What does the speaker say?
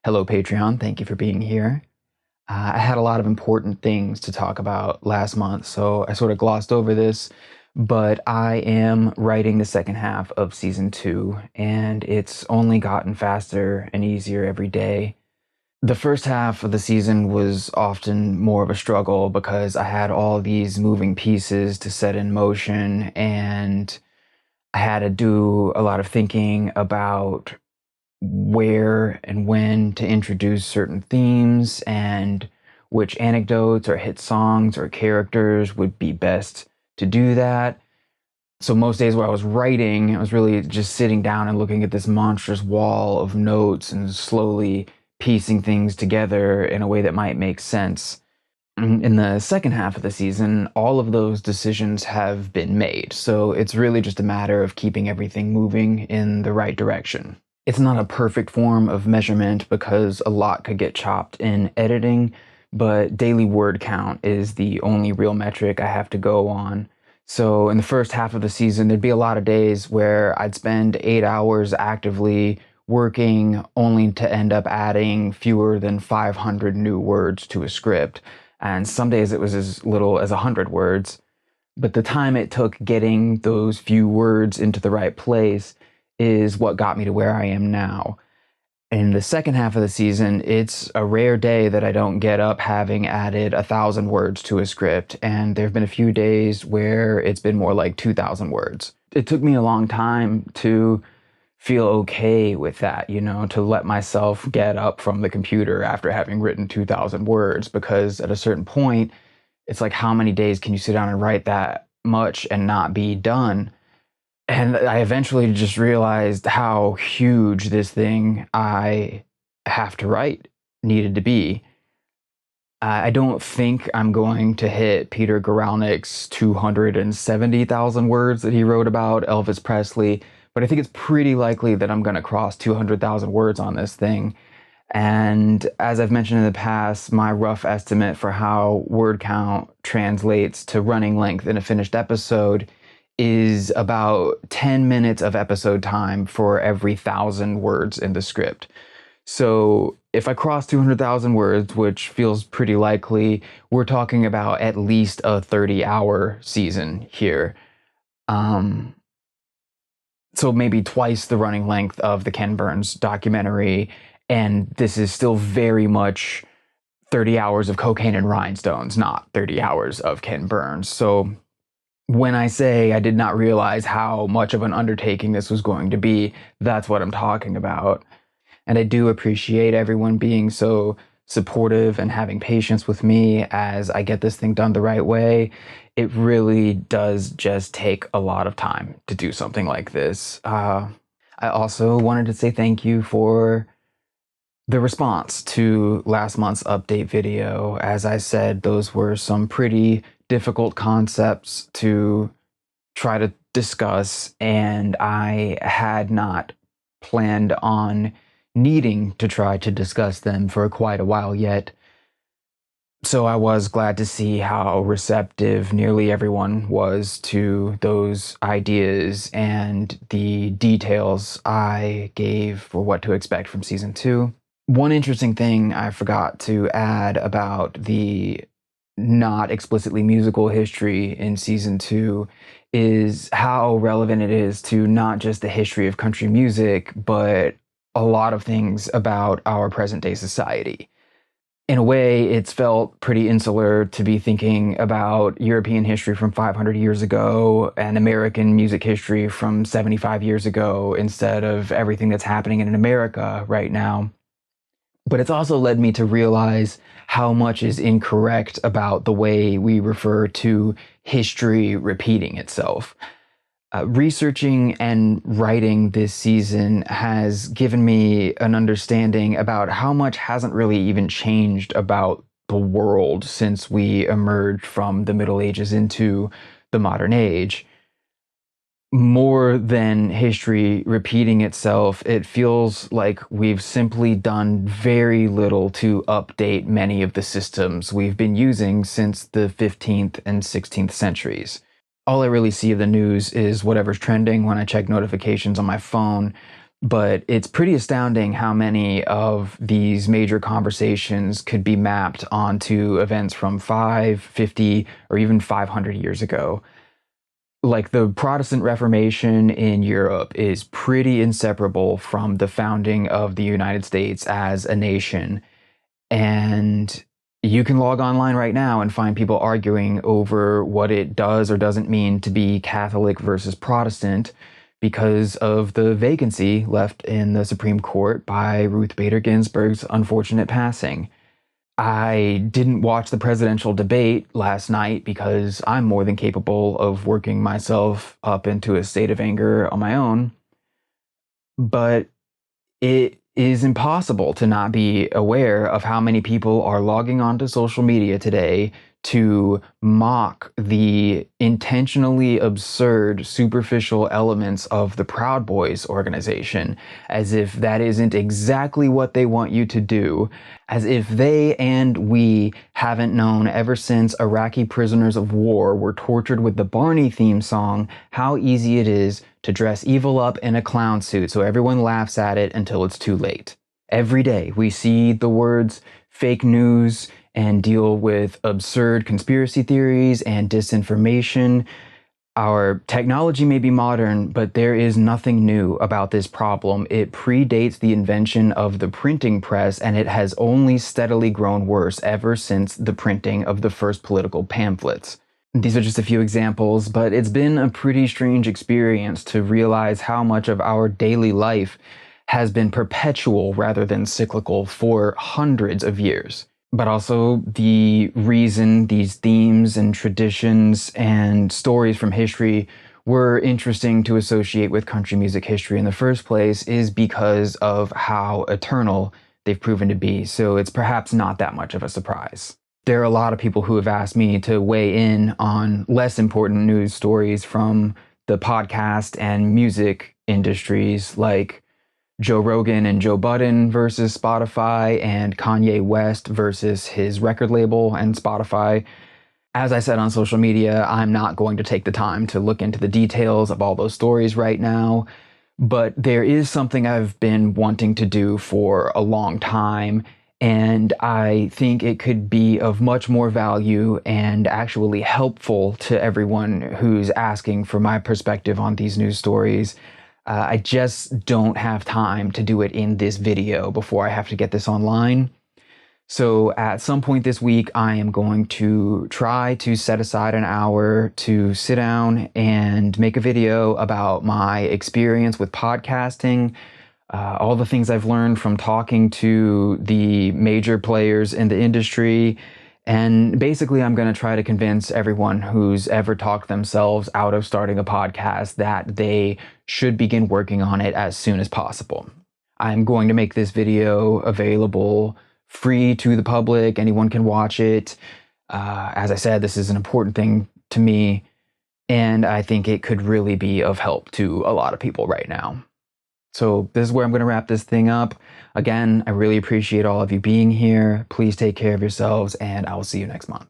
Hello, Patreon. Thank you for being here. I had a lot of important things to talk about last month, so I sort of glossed over this, but I am writing the second half of season 2, and it's only gotten faster and easier every day. The first half of the season was often more of a struggle because I had all these moving pieces to set in motion, and I had to do a lot of thinking about where and when to introduce certain themes and which anecdotes or hit songs or characters would be best to do that. So most days where I was writing, I was really just sitting down and looking at this monstrous wall of notes and slowly piecing things together in a way that might make sense. In the second half of the season, all of those decisions have been made, so it's really just a matter of keeping everything moving in the right direction. It's not a perfect form of measurement because a lot could get chopped in editing, but daily word count is the only real metric I have to go on. So in the first half of the season, there'd be a lot of days where I'd spend 8 hours actively working only to end up adding fewer than 500 new words to a script. And some days it was as little as 100 words. But the time it took getting those few words into the right place is what got me to where I am now. In the second half of the season, it's a rare day that I don't get up having added 1,000 words to a script, and there have been a few days where it's been more like 2,000 words. It took me a long time to feel okay with that, to let myself get up from the computer after having written 2,000 words, because at a certain point, it's like, how many days can you sit down and write that much and not be done? And I eventually just realized how huge this thing I have to write needed to be. I don't think I'm going to hit Peter Guralnick's 270,000 words that he wrote about Elvis Presley, but I think it's pretty likely that I'm going to cross 200,000 words on this thing. And as I've mentioned in the past, my rough estimate for how word count translates to running length in a finished episode is about 10 minutes of episode time for every 1,000 words in the script. So if I cross 200,000 words, which feels pretty likely, we're talking about at least a 30-hour season here. So maybe twice the running length of the Ken Burns documentary, and this is still very much 30 hours of cocaine and rhinestones, not 30 hours of Ken Burns. So when I say I did not realize how much of an undertaking this was going to be, that's what I'm talking about. And I do appreciate everyone being so supportive and having patience with me as I get this thing done the right way. It really does just take a lot of time to do something like this. I also wanted to say thank you for the response to last month's update video. As I said, those were some pretty difficult concepts to try to discuss, and I had not planned on needing to try to discuss them for quite a while yet. So I was glad to see how receptive nearly everyone was to those ideas and the details I gave for what to expect from season 2. One interesting thing I forgot to add about the not explicitly musical history in season 2 is how relevant it is to not just the history of country music, but a lot of things about our present day society. In a way, it's felt pretty insular to be thinking about European history from 500 years ago and American music history from 75 years ago instead of everything that's happening in America right now. But it's also led me to realize how much is incorrect about the way we refer to history repeating itself. Researching and writing this season has given me an understanding about how much hasn't really even changed about the world since we emerged from the Middle Ages into the modern age. More than history repeating itself, it feels like we've simply done very little to update many of the systems we've been using since the 15th and 16th centuries. All I really see of the news is whatever's trending when I check notifications on my phone, But it's pretty astounding how many of these major conversations could be mapped onto events from 5, 50, or even 500 years ago. Like the Protestant Reformation in Europe is pretty inseparable from the founding of the United States as a nation. And you can log online right now and find people arguing over what it does or doesn't mean to be Catholic versus Protestant because of the vacancy left in the Supreme Court by Ruth Bader Ginsburg's unfortunate passing. I didn't watch the presidential debate last night because I'm more than capable of working myself up into a state of anger on my own. But it is impossible to not be aware of how many people are logging onto social media today to mock the intentionally absurd, superficial elements of the Proud Boys organization, as if that isn't exactly what they want you to do, as if they and we haven't known ever since Iraqi prisoners of war were tortured with the Barney theme song how easy it is to dress evil up in a clown suit so everyone laughs at it until it's too late. Every day we see the words fake news and deal with absurd conspiracy theories and disinformation. Our technology may be modern, but there is nothing new about this problem. It predates the invention of the printing press, and it has only steadily grown worse ever since the printing of the first political pamphlets. These are just a few examples, but it's been a pretty strange experience to realize how much of our daily life has been perpetual rather than cyclical for hundreds of years. But also the reason these themes and traditions and stories from history were interesting to associate with country music history in the first place is because of how eternal they've proven to be. So it's perhaps not that much of a surprise. There are a lot of people who have asked me to weigh in on less important news stories from the podcast and music industries, like Joe Rogan and Joe Budden versus Spotify, and Kanye West versus his record label and Spotify. As I said on social media, I'm not going to take the time to look into the details of all those stories right now, but there is something I've been wanting to do for a long time, and I think it could be of much more value and actually helpful to everyone who's asking for my perspective on these news stories. I just don't have time to do it in this video before I have to get this online. So at some point this week, I am going to try to set aside an hour to sit down and make a video about my experience with podcasting, all the things I've learned from talking to the major players in the industry. And basically, I'm going to try to convince everyone who's ever talked themselves out of starting a podcast that they should begin working on it as soon as possible. I'm going to make this video available free to the public. Anyone can watch it. As I said, this is an important thing to me, and I think it could really be of help to a lot of people right now. So this is where I'm going to wrap this thing up. Again, I really appreciate all of you being here. Please take care of yourselves, and I will see you next month.